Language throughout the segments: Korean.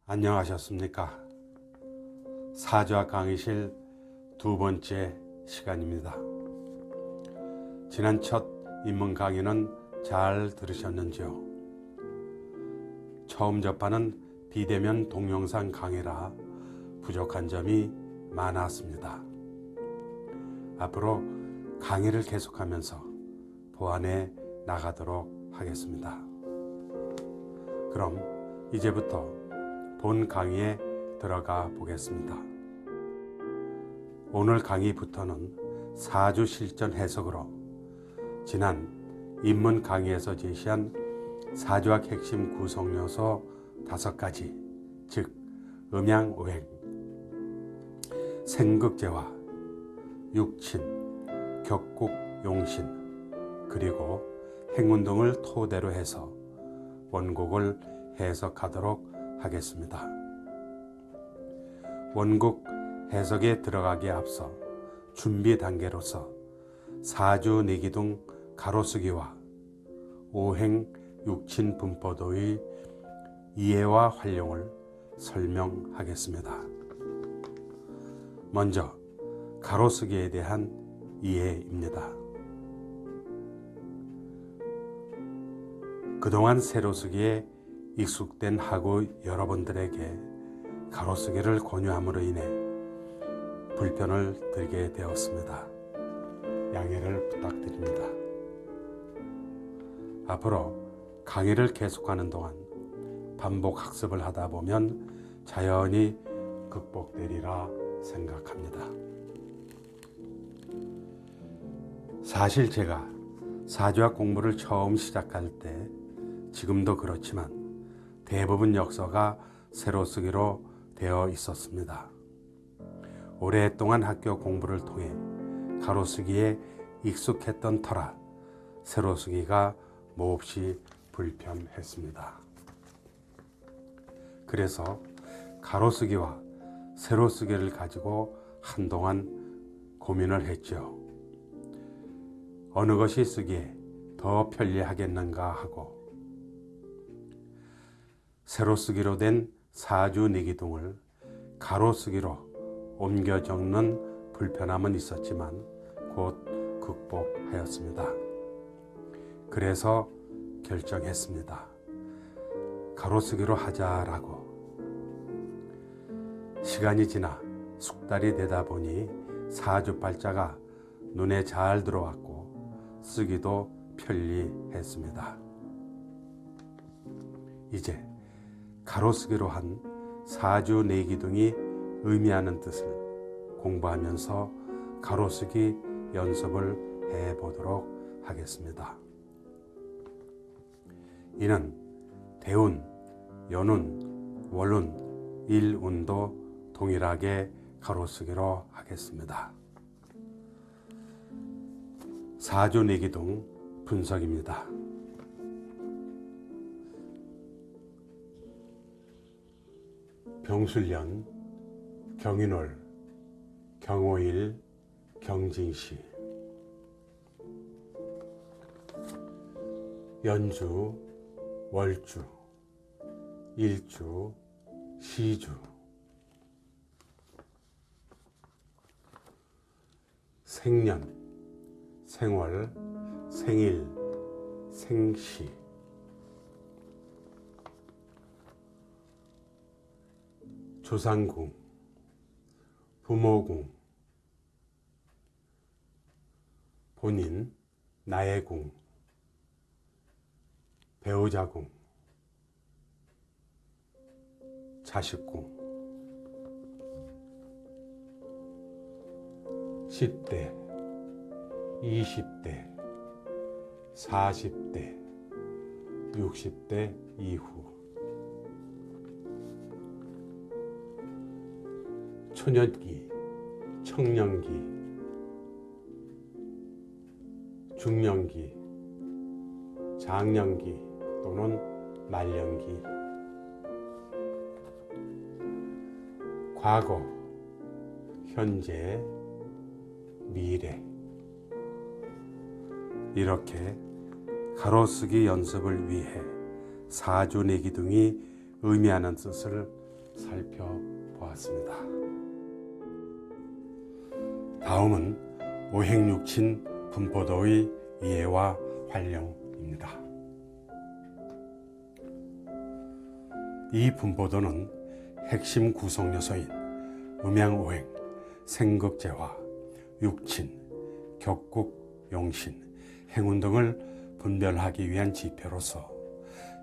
안녕하셨습니까? 사주학 강의실 두 번째 시간입니다. 지난 첫 입문 강의는 잘 들으셨는지요? 처음 접하는 비대면 동영상 강의라 부족한 점이 많았습니다. 앞으로 강의를 계속하면서 보완해 나가도록 하겠습니다. 그럼 이제부터 본 강의에 들어가 보겠습니다. 오늘 강의부터는 사주 실전 해석으로 지난 입문 강의에서 제시한 사주학 핵심 구성 요소 5가지, 즉 음양오행, 생극재화, 육친, 격국용신, 그리고 행운등을 토대로 해서 원국을 해석하도록 하겠습니다. 원국 해석에 들어가기에 앞서 준비 단계로서 사주 내기둥 가로쓰기와 오행 육친 분포도의 이해와 활용을 설명하겠습니다. 먼저 가로쓰기에 대한 이해입니다. 그동안 세로쓰기에 익숙된 학우 여러분들에게 가로쓰기를 권유함으로 인해 불편을 드리게 되었습니다. 양해를 부탁드립니다. 앞으로 강의를 계속하는 동안 반복 학습을 하다 보면 자연히 극복되리라 생각합니다. 사실 제가 사주학 공부를 처음 시작할 때 지금도 그렇지만 대부분 역서가 세로쓰기로 되어 있었습니다. 오랫동안 학교 공부를 통해 가로쓰기에 익숙했던 터라 세로쓰기가 몹시 불편했습니다. 그래서 가로쓰기와 세로쓰기를 가지고 한동안 고민을 했죠. 어느 것이 쓰기에 더 편리하겠는가 하고 세로쓰기로 된 사주 내기둥을 가로쓰기로 옮겨 적는 불편함은 있었지만 곧 극복하였습니다. 그래서 결정했습니다. 가로쓰기로 하자라고. 시간이 지나 숙달이 되다 보니 사주팔자가 눈에 잘 들어왔고 쓰기도 편리했습니다. 이제 가로쓰기로 한 사주 내기둥이 의미하는 뜻을 공부하면서 가로쓰기 연습을 해보도록 하겠습니다. 이는 대운, 연운, 월운, 일운도 동일하게 가로쓰기로 하겠습니다. 사주 내기둥 분석입니다. 병술년, 경인월, 경오일, 경진시, 연주, 월주, 일주, 시주, 생년, 생월, 생일, 생시, 조상궁, 부모궁, 본인, 나의 궁, 배우자궁, 자식궁, 10대, 20대, 40대, 60대 이후, 초년기, 청년기, 중년기, 장년기 또는 말년기, 과거, 현재, 미래. 이렇게 가로쓰기 연습을 위해 사주 내기둥이 의미하는 뜻을 살펴보았습니다. 다음은 오행육친 분포도의 이해와 활용입니다. 이 분포도는 핵심 구성 요소인 음양오행, 생극재화, 육친, 격국, 용신, 행운 등을 분별하기 위한 지표로서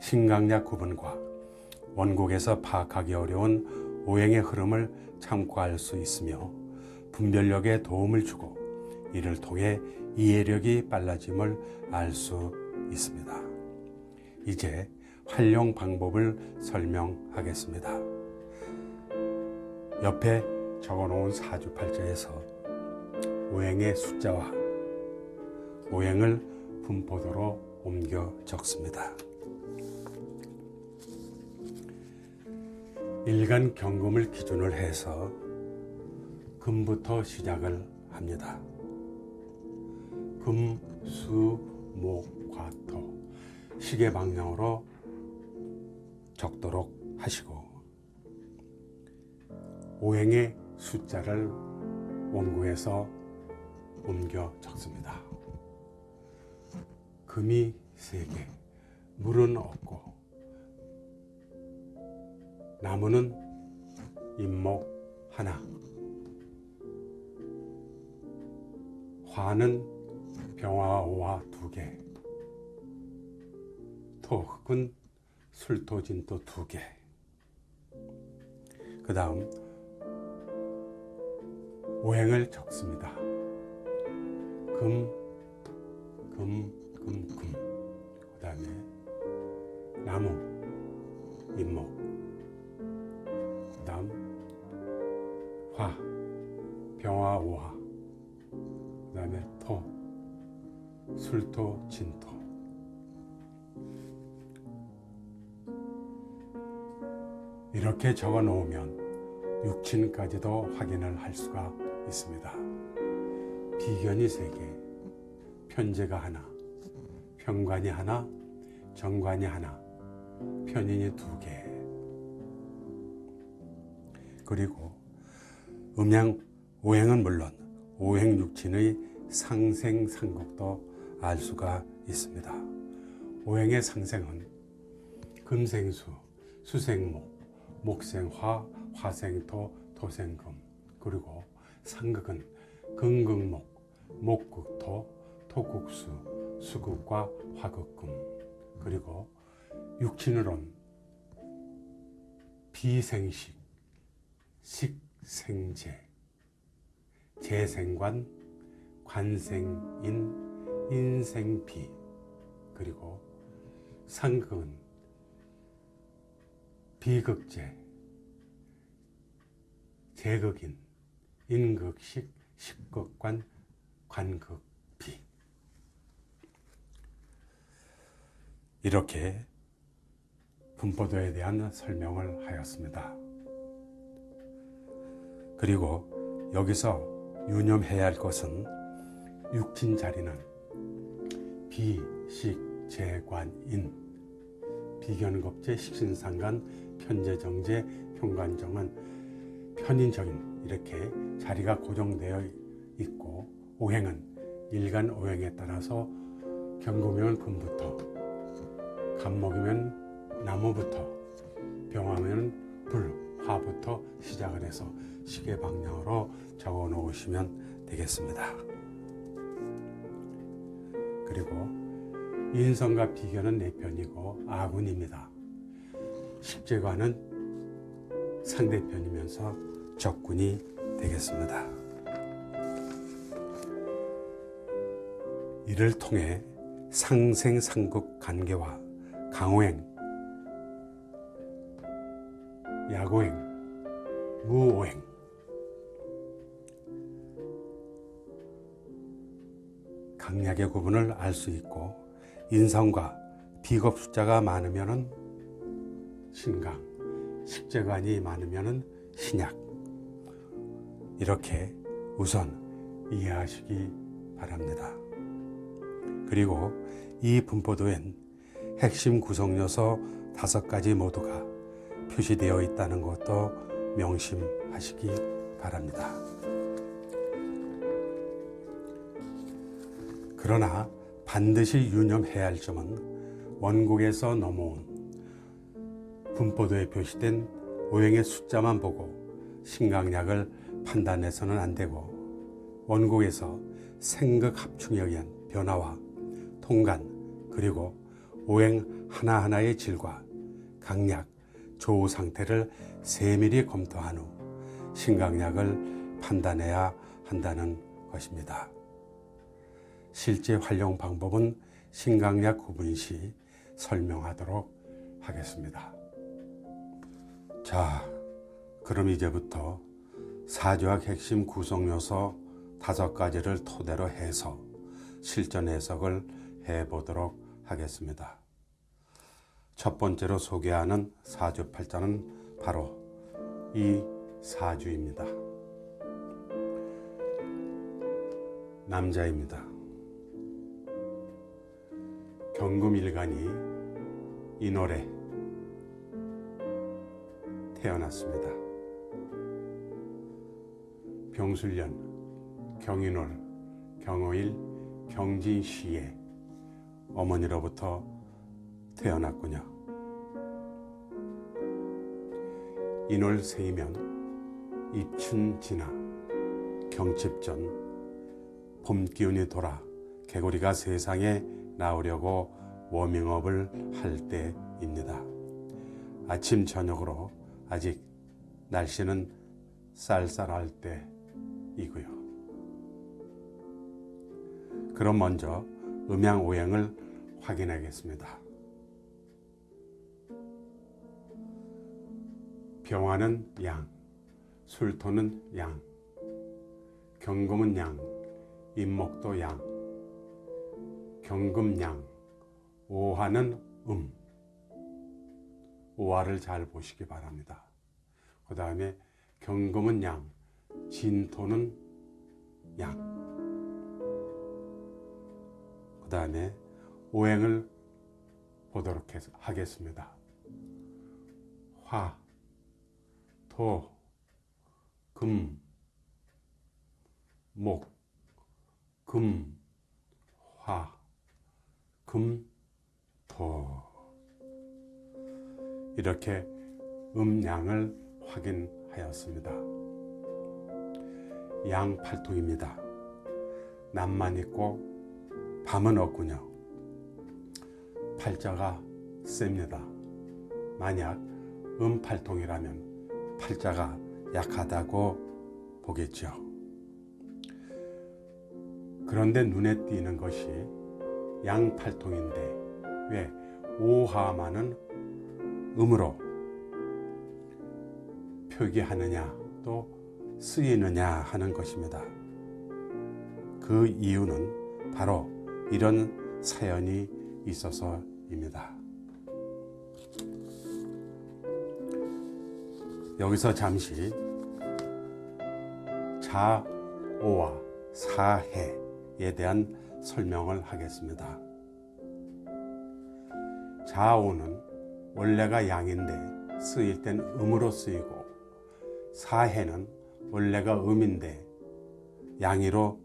신강약 구분과 원국에서 파악하기 어려운 오행의 흐름을 참고할 수 있으며 분별력에 도움을 주고 이를 통해 이해력이 빨라짐을 알 수 있습니다. 이제 활용 방법을 설명하겠습니다. 옆에 적어놓은 사주팔자에서 오행의 숫자와 오행을 분포도로 옮겨 적습니다. 일간 경금을 기준으로 해서 금부터 시작을 합니다. 금, 수, 목, 화, 토 시계 방향으로 적도록 하시고 오행의 숫자를 원고에서 옮겨 적습니다. 금이 3개, 물은 없고 나무는 임목 하나, 화는 병화오화 2개, 토, 흙은 술토진토 2개. 그 다음 오행을 적습니다. 금. 그 다음에 나무, 임목. 그 다음 화, 병화, 오화. 그 다음에 토, 술토, 진토. 이렇게 적어 놓으면 육친까지도 확인을 할 수가 있습니다. 비견이 3개, 편제가 하나, 편관이 하나, 정관이 하나, 편인이 2개. 그리고 음양 오행은 물론 오행육친의 상생상극도 알 수가 있습니다. 오행의 상생은 금생수, 수생목, 목생화, 화생토, 토생금. 그리고 상극은 금극목, 목극토, 토극수, 수극과 화극금. 그리고 육친으론 비생식, 식생재, 재생관, 관생인, 인생비. 그리고 상극은 비극재, 재극인, 인극식, 식극관, 관극비. 이렇게 분포도에 대한 설명을 하였습니다. 그리고 여기서 유념해야 할 것은 육친 자리는 비, 식, 재, 관, 인, 비견겁재, 식신상간, 편재정재, 현관정은 편인적인 이렇게 자리가 고정되어 있고, 오행은 일간 오행에 따라서 경금이면 금부터, 간목이면 나무부터, 병화면 불, 화부터 시작을 해서 시계 방향으로 적어 놓으시면 되겠습니다. 그리고 인성과 비견은 4편이고 아군입니다. 식재관은 상대편이면서 적군이 되겠습니다. 이를 통해 상생상극 관계와 강오행, 약오행, 무오행, 강약의 구분을 알 수 있고, 인성과 비겁 숫자가 많으면은 신강, 식재관이 많으면은 신약. 이렇게 우선 이해하시기 바랍니다. 그리고 이 분포도엔 핵심 구성 요소 5가지 모두가 표시되어 있다는 것도 명심하시기 바랍니다. 그러나 반드시 유념해야 할 점은 원곡에서 넘어온 분포도에 표시된 오행의 숫자만 보고 신강약을 판단해서는 안 되고, 원곡에서 생극 합충에 의한 변화와 통간, 그리고 오행 하나하나의 질과 강약, 조우 상태를 세밀히 검토한 후 신강약을 판단해야 한다는 것입니다. 실제 활용 방법은 신강약 구분 시 설명하도록 하겠습니다. 자, 그럼 이제부터 사주학 핵심 구성 요소 5가지를 토대로 해서 실전 해석을 해보도록 하겠습니다. 첫 번째로 소개하는 사주 팔자는 바로 이 사주입니다. 남자입니다. 경금일간이 인월에 태어났습니다. 병술년 경인월 경오일 경진시에 어머니로부터 태어났군요. 인월 새이면 입춘 지나 경칩전 봄 기운이 돌아 개구리가 세상에 나오려고 워밍업을 할 때입니다. 아침 저녁으로 아직 날씨는 쌀쌀할 때이고요. 그럼 먼저 음양 오행을 확인하겠습니다. 병화는 양, 술토는 양, 경금은 양, 임목도 양, 경금양, 오화는 오화를 잘 보시기 바랍니다. 그 다음에 경금은 양, 진토는 양. 그 다음에 오행을 보도록 하겠습니다. 화, 토, 금, 목, 금, 화, 금, 토. 이렇게 음양을 확인하였습니다. 양팔통입니다. 남만 있고 밤은 없군요. 팔자가 셉니다. 만약 음팔통이라면 팔자가 약하다고 보겠죠. 그런데 눈에 띄는 것이 양팔통인데 왜 오화만은 음으로 표기하느냐 또 쓰이느냐 하는 것입니다. 그 이유는 바로 이런 사연이 있어서입니다. 여기서 잠시 자오와 사해에 대한 설명을 하겠습니다. 자오는 원래가 양인데 쓰일 땐 음으로 쓰이고, 사해는 원래가 음인데 양이로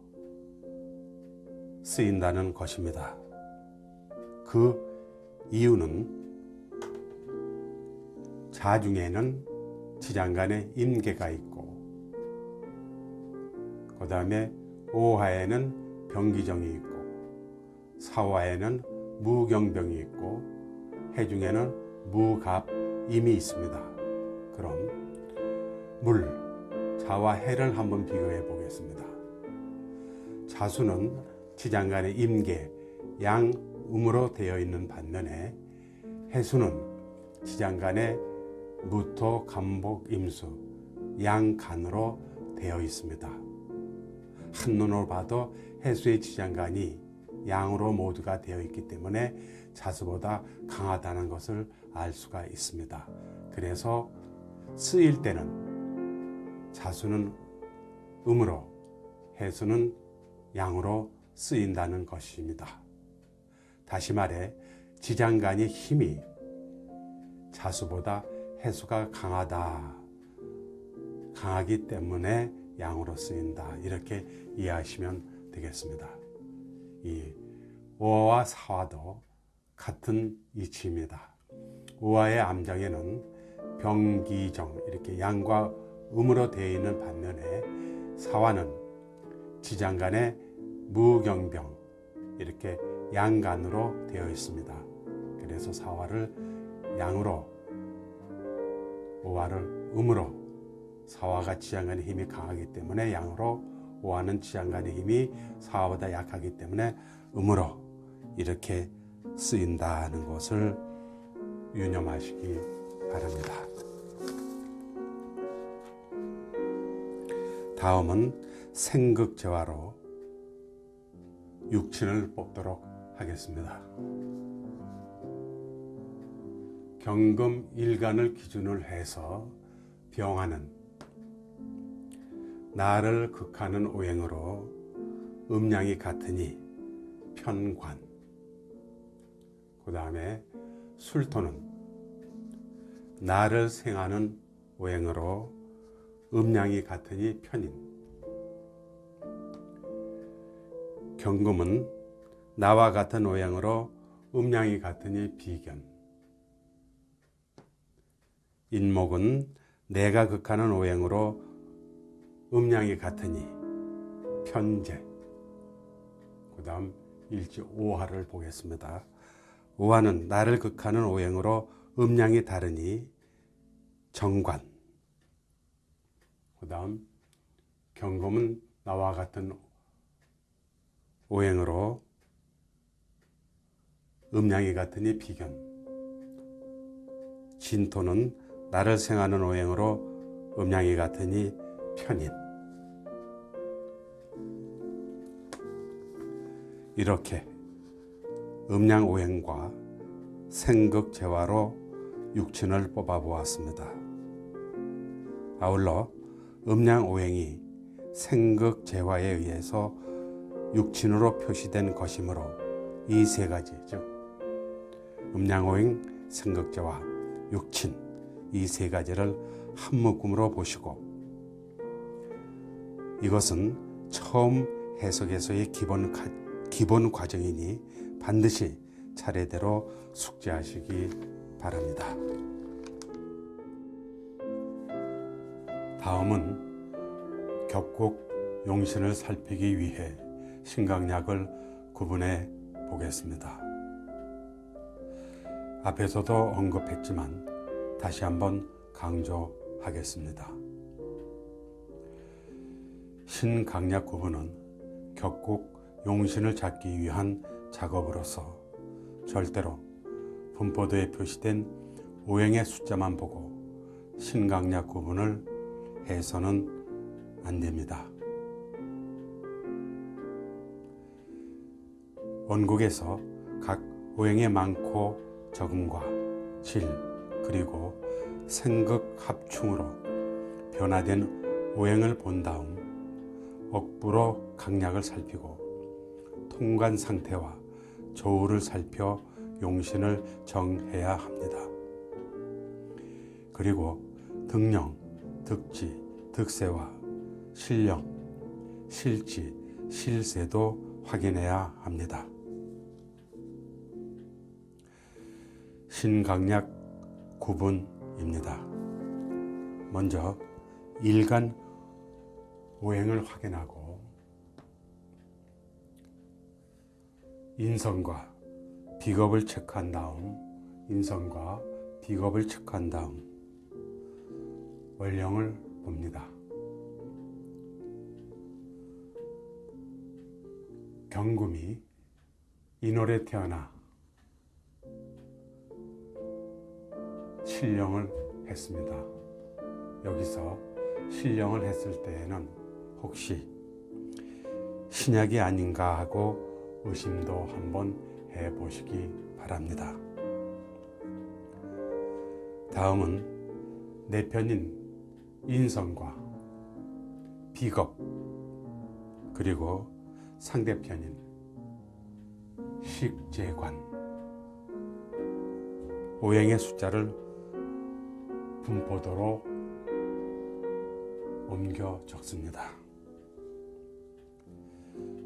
쓰인다는 것입니다. 그 이유는 자 중에는 지장간에 임계가 있고, 그 다음에 오화에는 병기정이 있고, 사화에는 무경병이 있고, 해중에는 무갑임이 있습니다. 그럼 물, 자와 해를 한번 비교해 보겠습니다. 자수는 지장간의 임계, 양음으로 되어 있는 반면에 해수는 지장간의 무토, 간목, 임수, 양간으로 되어 있습니다. 한눈으로 봐도 해수의 지장간이 양으로 모두가 되어 있기 때문에 자수보다 강하다는 것을 알 수가 있습니다. 그래서 쓰일 때는 자수는 음으로, 해수는 양으로 쓰인다는 것입니다. 다시 말해 지장간의 힘이 자수보다 해수가 강하기 때문에 양으로 쓰인다. 이렇게 이해하시면 되겠습니다. 이 우화와 사화도 같은 이치입니다. 우화의 암장에는 병기정 이렇게 양과 음으로 되어 있는 반면에 사화는 지장간에 무경병 이렇게 양간으로 되어 있습니다. 그래서 사화를 양으로, 우화를 음으로, 사화가 지장간의 힘이 강하기 때문에 양으로, 우화는 지장간의 힘이 사화보다 약하기 때문에 음으로 이렇게 쓰인다는 것을 유념하시기 바랍니다. 다음은 생극재화로 육친을 뽑도록 하겠습니다. 경금 일간을 기준으로 해서 병하는 나를 극하는 오행으로 음양이 같으니 편관, 그 다음에 술토는 나를 생하는 오행으로 음양이 같으니 편인, 경금은 나와 같은 오행으로 음양이 같으니 비견, 인목은 내가 극하는 오행으로 음양이 같으니 편재. 그 다음 일지 오화를 보겠습니다. 오화는 나를 극하는 오행으로 음양이 다르니 정관. 그 다음 경금은 나와 같은 오행으로 음양이 같으니 비견. 진토는 나를 생하는 오행으로 음양이 같으니 편인. 이렇게 음양 오행과 생극재화로 육친을 뽑아 보았습니다. 아울러 음양 오행이 생극재화에 의해서 육친으로 표시된 것이므로 이 세 가지, 즉 음양 오행, 생극재화, 육친 이 세 가지를 한 묶음으로 보시고, 이것은 처음 해석에서의 기본 과정이니 반드시 차례대로 숙지하시기 바랍니다. 다음은 격국 용신을 살피기 위해 신강약을 구분해 보겠습니다. 앞에서도 언급했지만 다시 한번 강조하겠습니다. 신강약 구분은 격국 용신을 찾기 위한 작업으로서 절대로 분포도에 표시된 오행의 숫자만 보고 신강약 구분을 해서는 안 됩니다. 원국에서 각 오행의 많고 적음과 질 그리고 생극 합충으로 변화된 오행을 본 다음 억부로 강약을 살피고 통관 상태와 조우를 살펴 용신을 정해야 합니다. 그리고 득령, 득지, 득세와 실령, 실지, 실세도 확인해야 합니다. 신강약 구분입니다. 먼저 일간 오행을 확인하고 인성과 비겁을 체크한 다음 월령을 봅니다. 경금이 인월에 태어나 신령을 했습니다. 여기서 신령을 했을 때에는 혹시 신약이 아닌가 하고 의심도 한번 해보시기 바랍니다. 다음은 내 편인 인성과 비겁 그리고 상대편인 식재관 오행의 숫자를 분포도로 옮겨 적습니다.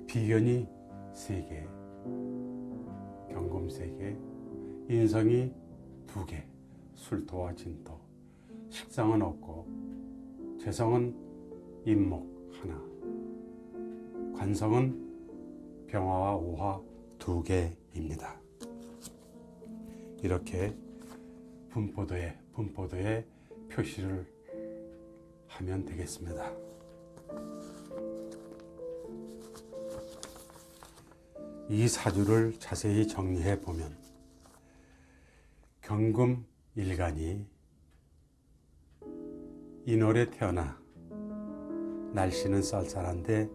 비견이 3개, 경금 3개, 인성이 2개, 술토와 진토, 식상은 없고 재성은 임목 하나, 관성은 병화와 오화 2개입니다. 이렇게 분포도에 표시를 하면 되겠습니다. 이 사주를 자세히 정리해 보면 경금 일간이 인월에 태어나 날씨는 쌀쌀한데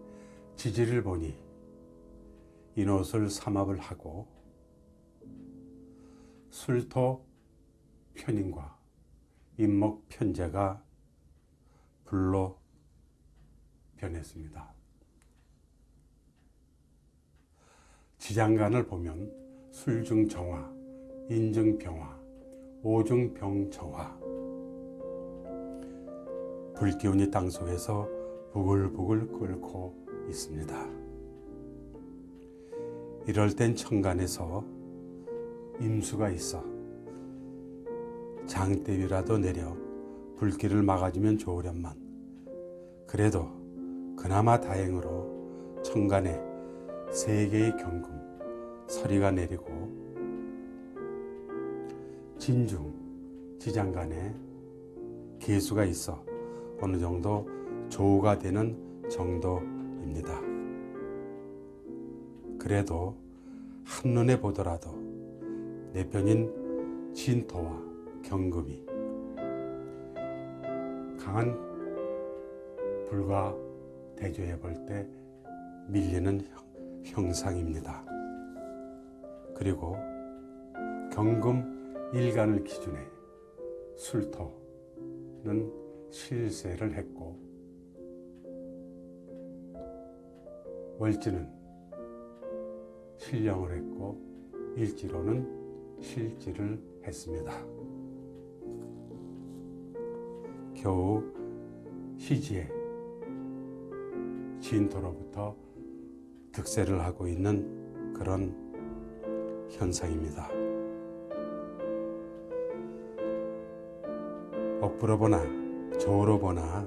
지지를 보니 인옷을 삼합을 하고 술토 편인과 임목 편제가 불로 변했습니다. 지장간을 보면 술중정화, 인중병화, 오중병정화, 불기운이 땅속에서 부글부글 끓고 있습니다. 이럴 땐 천간에서 임수가 있어 장대비라도 내려 불길을 막아주면 좋으련만, 그래도 그나마 다행으로 천간에 3개의 경금 서리가 내리고 진중 지장간에 계수가 있어 어느 정도 조우가 되는 정도입니다. 그래도 한눈에 보더라도 내 편인 진토와 경금이 강한 불과 대조해 볼 때 밀리는 형상입니다. 그리고 경금 일간을 기준에 술토는 실세를 했고 월지는 실령을 했고 일지로는 실지를 했습니다. 겨우 시지에 진토로부터 득세를 하고 있는 그런 현상입니다. 억부로 보나 저우로 보나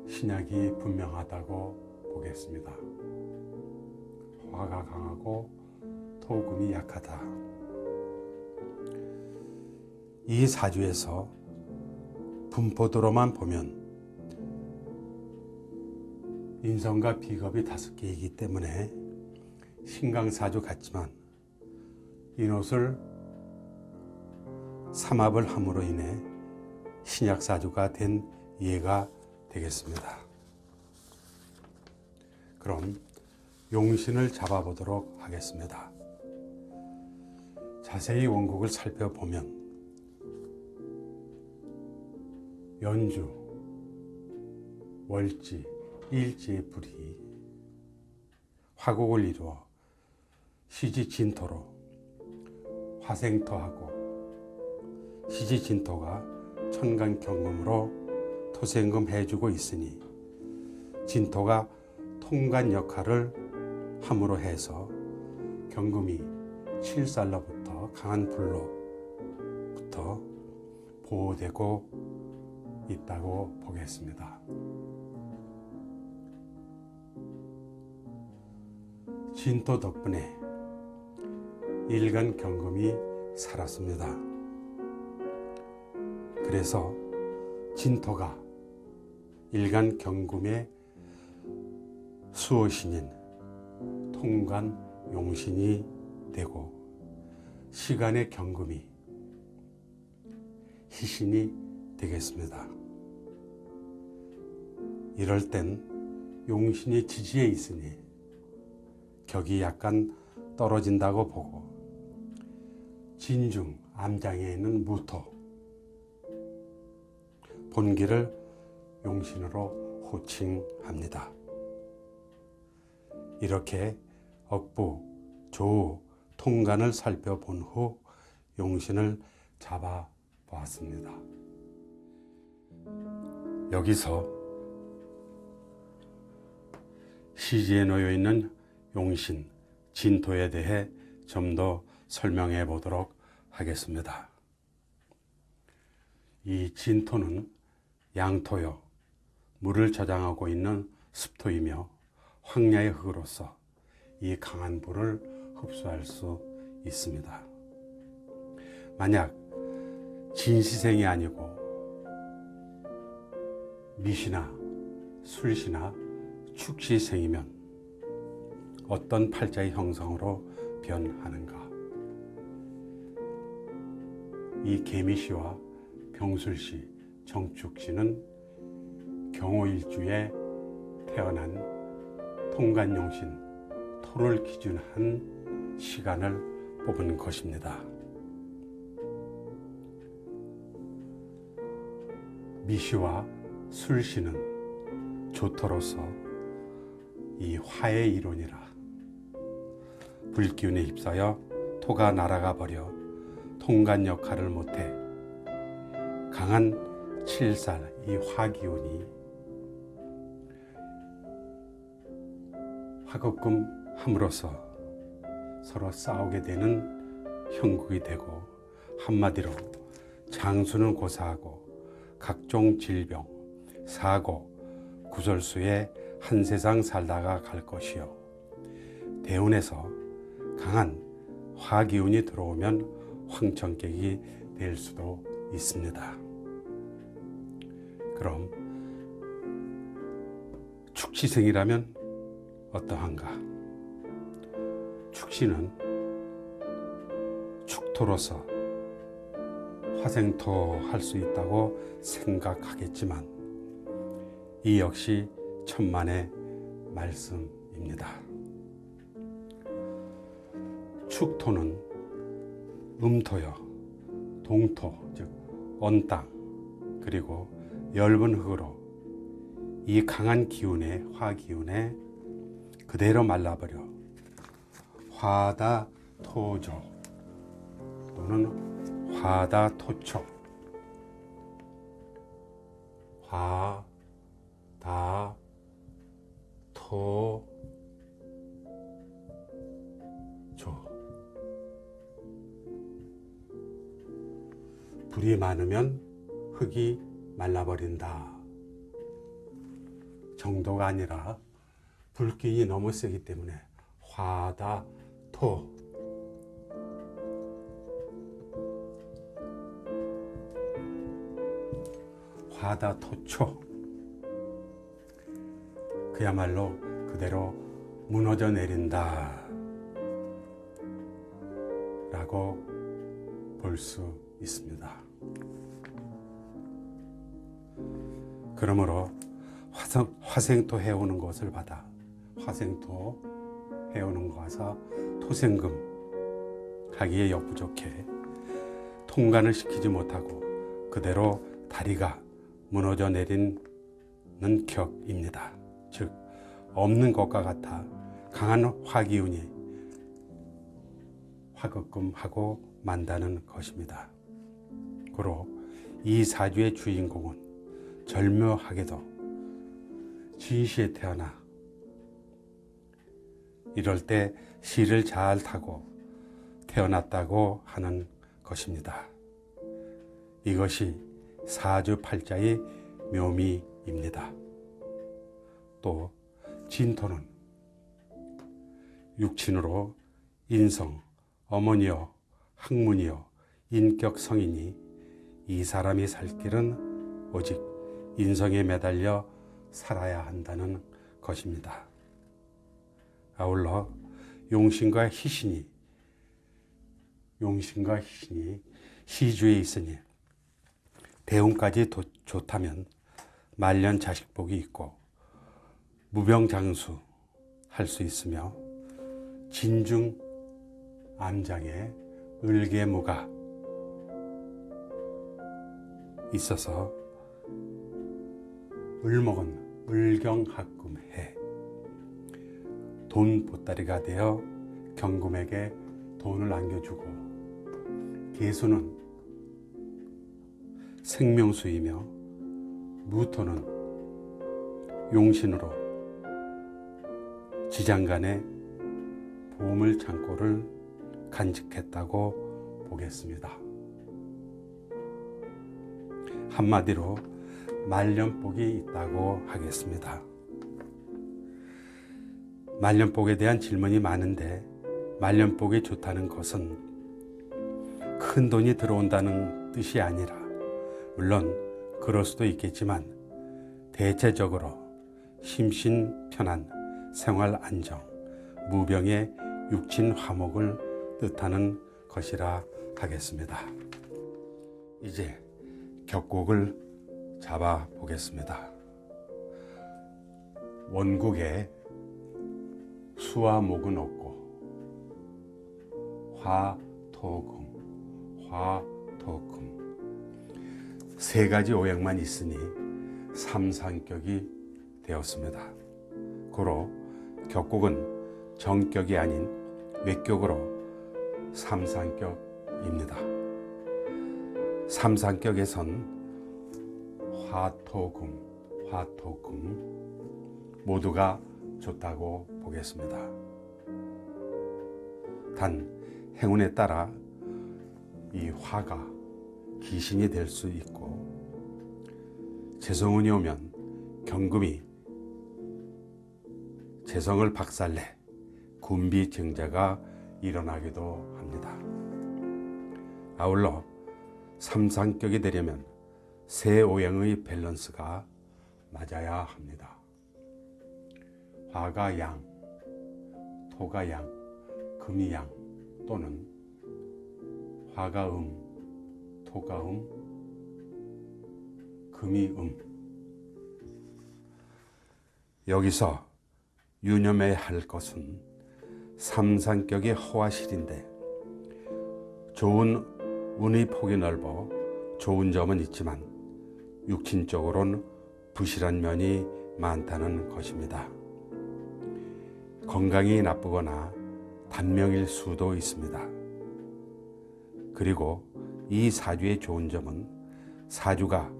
신약이 분명하다고 보겠습니다. 화가 강하고 토금이 약하다. 이 사주에서 분포도로만 보면 인성과 비겁이 5개이기 때문에 신강사주 같지만 인옷을 삼합을 함으로 인해 신약사주가 된 예가 되겠습니다. 그럼 용신을 잡아보도록 하겠습니다. 자세히 원국을 살펴보면 연주, 월지, 일지의 불이 화곡을 이루어 시지진토로 화생토하고 시지진토가 천간경금으로 토생금 해주고 있으니 진토가 통간 역할을 함으로 해서 경금이 칠살로부터 강한 불로부터 보호되고 있다고 보겠습니다. 진토 덕분에 일간 경금이 살았습니다. 그래서 진토가 일간 경금의 수호신인 통관 용신이 되고 시간의 경금이 희신이 되겠습니다. 이럴 땐 용신이 지지에 있으니 격이 약간 떨어진다고 보고 진중 암장에 있는 무토 본기를 용신으로 호칭합니다. 이렇게 억부, 조우, 통간을 살펴본 후 용신을 잡아 보았습니다. 여기서 시지에 놓여 있는 용신, 진토에 대해 좀 더 설명해 보도록 하겠습니다. 이 진토는 양토요, 물을 저장하고 있는 습토이며 황야의 흙으로서 이 강한 불을 흡수할 수 있습니다. 만약 진시생이 아니고 미시나 술시나 축시생이면 어떤 팔자의 형성으로 변하는가? 이 개미시와 병술시, 정축시는 경호일주에 태어난 통간용신 토를 기준한 시간을 뽑은 것입니다. 미시와 술시는 조토로서 이 화의 이론이라 불기운에 휩싸여 토가 날아가 버려 통간 역할을 못해 강한 칠살 이 화기운이 화급금 함으로써 서로 싸우게 되는 형국이 되고 한마디로 장수는 고사하고 각종 질병, 사고, 구설수에 한 세상 살다가 갈 것이요. 대운에서 강한 화기운이 들어오면 황천객이 될 수도 있습니다. 그럼 축시생이라면 어떠한가? 축시는 축토로서 화생토 할 수 있다고 생각하겠지만 이 역시 천만의 말씀입니다. 축토는 음토요, 동토, 즉 언땅, 그리고 엷은 흙으로 이 강한 기운에 화기운에 그대로 말라버려 화다토조 또는 화다토초, 화다토조, 불이 많으면 흙이 말라버린다 정도가 아니라 불기운이 너무 세기 때문에 화다토, 화다토초, 그야말로 그대로 무너져 내린다 라고 볼 수 있습니다. 그러므로 화생토 해오는 것을 받아 화생토 해오는 거 가서 토생금 하기에 역부족해 통관을 시키지 못하고 그대로 다리가 무너져 내리는 격입니다. 즉 없는 것과 같아 강한 화기운이 화급금하고 만다는 것입니다. 고로 이 사주의 주인공은 절묘하게도 진시에 태어나 이럴 때 시를 잘 타고 태어났다고 하는 것입니다. 이것이 사주팔자의 묘미입니다. 또 진토는 육친으로 인성, 어머니여, 학문이여, 인격성이니 이 사람이 살 길은 오직 인성에 매달려 살아야 한다는 것입니다. 아울러 용신과 희신이 시주에 있으니 대운까지 좋다면 말년 자식복이 있고 무병장수 할 수 있으며 진중 암장에 을계무가 있어서 을목은 을경합금해 돈 보따리가 되어 경금에게 돈을 안겨주고 계수는 생명수이며 무토는 용신으로 지장간의 보물 창고를 간직했다고 보겠습니다. 한마디로 말년복이 있다고 하겠습니다. 말년복에 대한 질문이 많은데, 말년복이 좋다는 것은 큰 돈이 들어온다는 뜻이 아니라, 물론 그럴 수도 있겠지만 대체적으로 심신 편안, 생활 안정, 무병의 육친 화목을 뜻하는 것이라 하겠습니다. 이제 격곡을 잡아 보겠습니다. 원국에 수와 목은 없고 화토금, 화토금 세 가지 오행만 있으니 삼상격이 되었습니다. 고로 격곡은 정격이 아닌 외격으로 삼상격입니다. 삼상격에선 화토금, 화토금 모두가 좋다고 보겠습니다. 단 행운에 따라 이 화가 귀신이 될 수 있고, 재성운이 오면 경금이 재성을 박살내 군비증자가 일어나기도 합니다. 아울러 삼상격이 되려면 세 오행의 밸런스가 맞아야 합니다. 화가 양, 토가 양, 금이 양, 또는 화가 토가 금이 여기서 유념해야 할 것은 삼상격의 허화실인데, 좋은 운의 폭이 넓어 좋은 점은 있지만 육친적으로는 부실한 면이 많다는 것입니다. 건강이 나쁘거나 단명일 수도 있습니다. 그리고 이 사주의 좋은 점은 사주가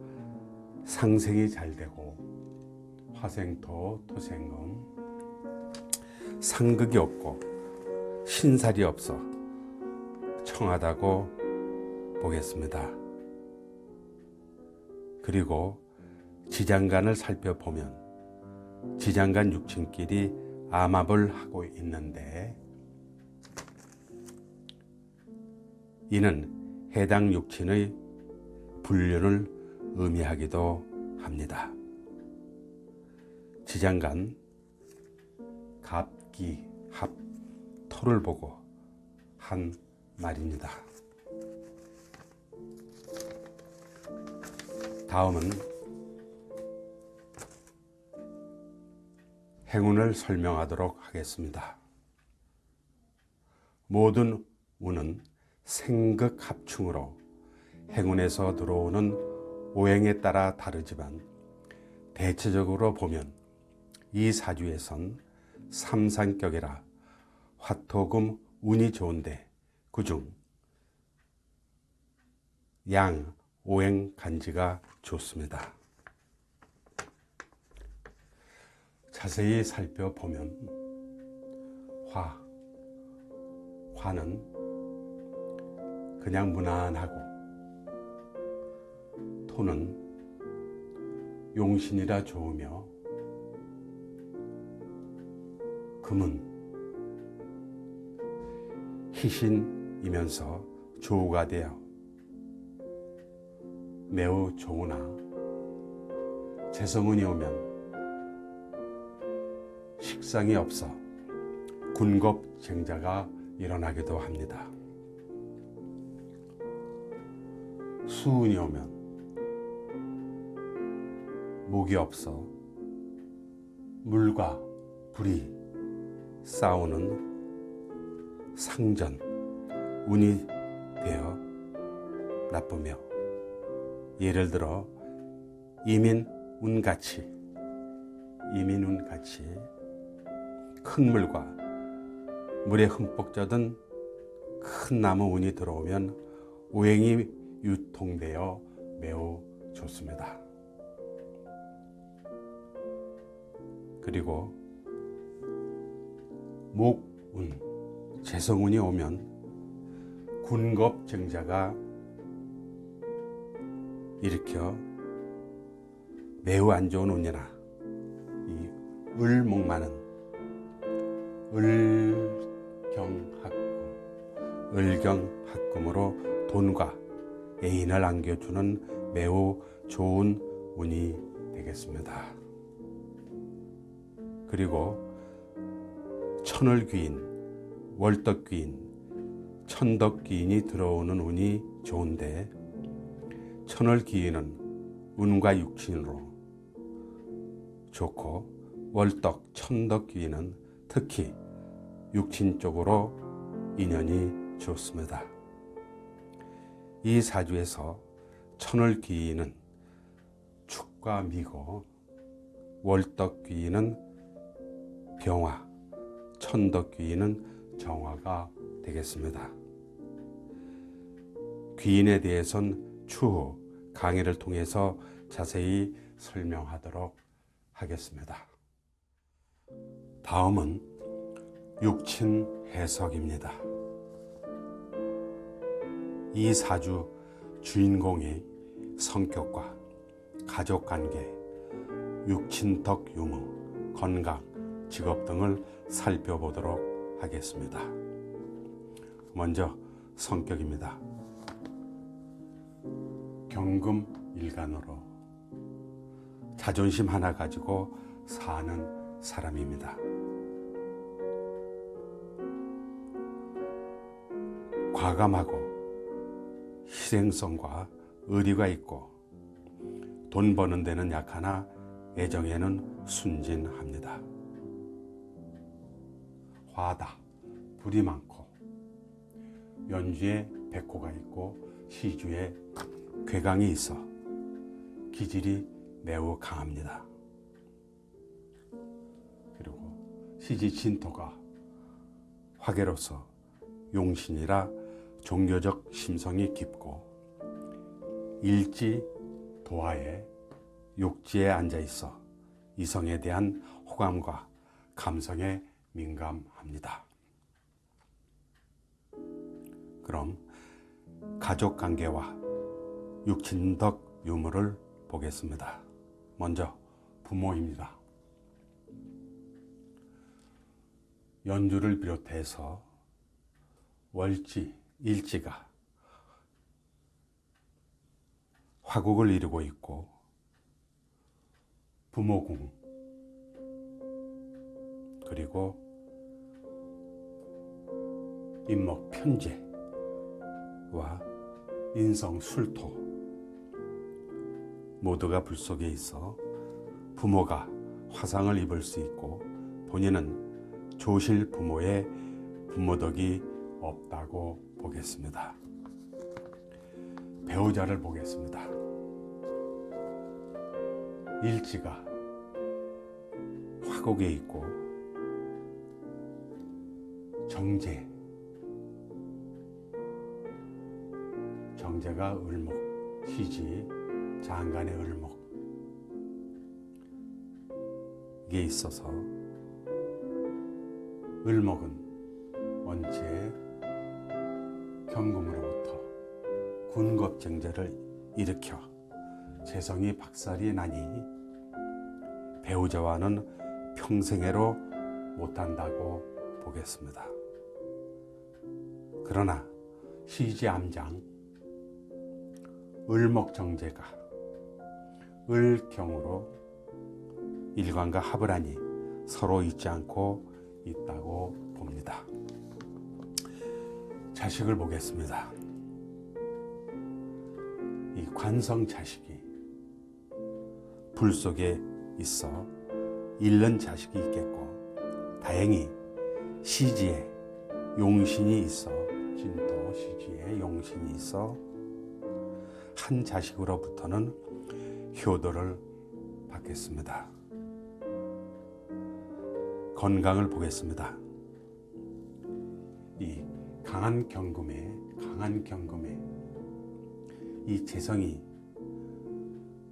상생이 잘 되고 화생토, 토생금, 상극이 없고 신살이 없어 청하다고 보겠습니다. 그리고 지장간을 살펴보면 지장간 육친끼리 암합을 하고 있는데, 이는 해당 육친의 불륜을 의미하기도 합니다. 지장간 갑기 합 토를 보고 한 말입니다. 다음은 행운을 설명하도록 하겠습니다. 모든 운은 생극합충으로 행운에서 들어오는 오행에 따라 다르지만, 대체적으로 보면 이 사주에선 삼상격이라 화토금 운이 좋은데, 그중 양 오행 간지가 좋습니다. 자세히 살펴보면 화는 그냥 무난하고, 토는 용신이라 좋으며, 금은 희신이면서 조우가 되어 매우 좋으나, 재성운이 오면 식상이 없어 군겁쟁자가 일어나기도 합니다. 수운이 오면 목이 없어 물과 불이 싸우는 상전 운이 되어 나쁘며, 예를 들어 이민운같이 큰 물과 물에 흠뻑 젖은 큰 나무 운이 들어오면 오행이 유통되어 매우 좋습니다. 그리고 목운, 재성운이 오면 군겁증자가 일으켜 매우 안 좋은 운이나 이 을목마는 을경합금으로 돈과 애인을 안겨주는 매우 좋은 운이 되겠습니다. 그리고 천을귀인, 월덕귀인, 천덕귀인이 들어오는 운이 좋은데 천을귀인은 운과 육신으로 좋고 월덕, 천덕귀인은 특히 육신 쪽으로 인연이 좋습니다. 이 사주에서 천을귀인은 축과 미고 월덕귀인은 병화, 천덕귀인은 정화가 되겠습니다. 귀인에 대해서는 추후 강의를 통해서 자세히 설명하도록 하겠습니다. 다음은 육친 해석입니다. 이 사주 주인공의 성격과 가족관계, 육친덕 유무, 건강, 직업 등을 살펴보도록 하겠습니다. 먼저 성격입니다. 경금일간으로 자존심 하나 가지고 사는 사람입니다. 과감하고 희생성과 의리가 있고 돈 버는 데는 약하나 애정에는 순진합니다. 화다, 불이 많고 연주에 백호가 있고 시주에 괴강이 있어 기질이 매우 강합니다. 그리고 시지 진토가 화계로서 용신이라 종교적 심성이 깊고 일지 도화에 욕지에 앉아 있어 이성에 대한 호감과 감성에 민감합니다. 그럼 가족관계와 육친덕 유무를 보겠습니다. 먼저 부모입니다. 연주를 비롯해서 월지, 일지가 화국을 이루고 있고 부모궁 그리고 인목 편제와 인성 술토 모두가 불 속에 있어 부모가 화상을 입을 수 있고 본인은 조실 부모의 부모덕이 없다고 보겠습니다. 배우자를 보겠습니다. 일지가 화곡에 있고 정제가 을목, 시지, 장간의 을목 이게 있어서 을목은 원체 경금으로부터 군겁증제를 일으켜 재성이 박살이 나니 배우자와는 평생애로 못한다고 보겠습니다. 그러나 시지암장 을목정제가 을경으로 일관과 합을 하니 서로 잊지 않고 있다고 봅니다. 자식을 보겠습니다. 이 관성 자식이 불 속에 있어 잃는 자식이 있겠고 다행히 시지에 용신이 있어 진토 시지에 용신이 있어 한 자식으로부터는 효도를 받겠습니다. 건강을 보겠습니다. 이 강한 경금에 이 재성이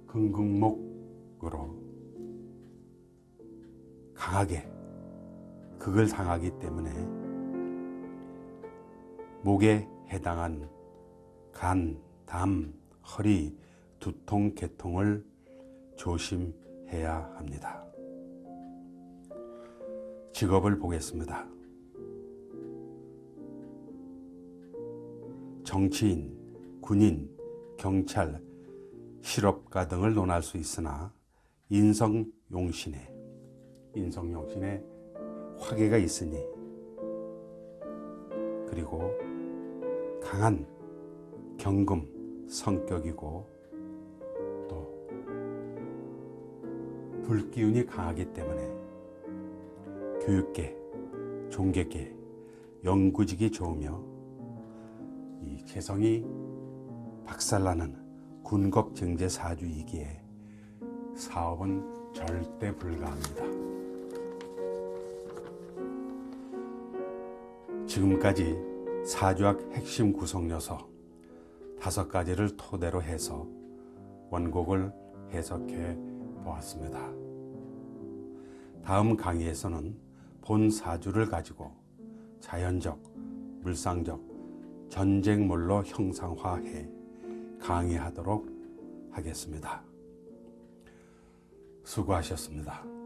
금극목으로 강하게 극을 상하기 때문에 목에 해당한 간, 담, 허리, 두통, 개통을 조심해야 합니다. 직업을 보겠습니다. 정치인, 군인, 경찰, 실업가 등을 논할 수 있으나 인성용신에 화계가 있으니, 그리고 강한 경금 성격이고 또 불기운이 강하기 때문에 교육계, 종교계, 연구직이 좋으며 이 개성이 박살나는 군겁증제 사주이기에 사업은 절대 불가합니다. 지금까지 사주학 핵심 구성 요소 5가지를 토대로 해서 원곡을 해석해 보았습니다. 다음 강의에서는 본 사주를 가지고 자연적, 물상적, 전쟁물로 형상화해 강의하도록 하겠습니다. 수고하셨습니다.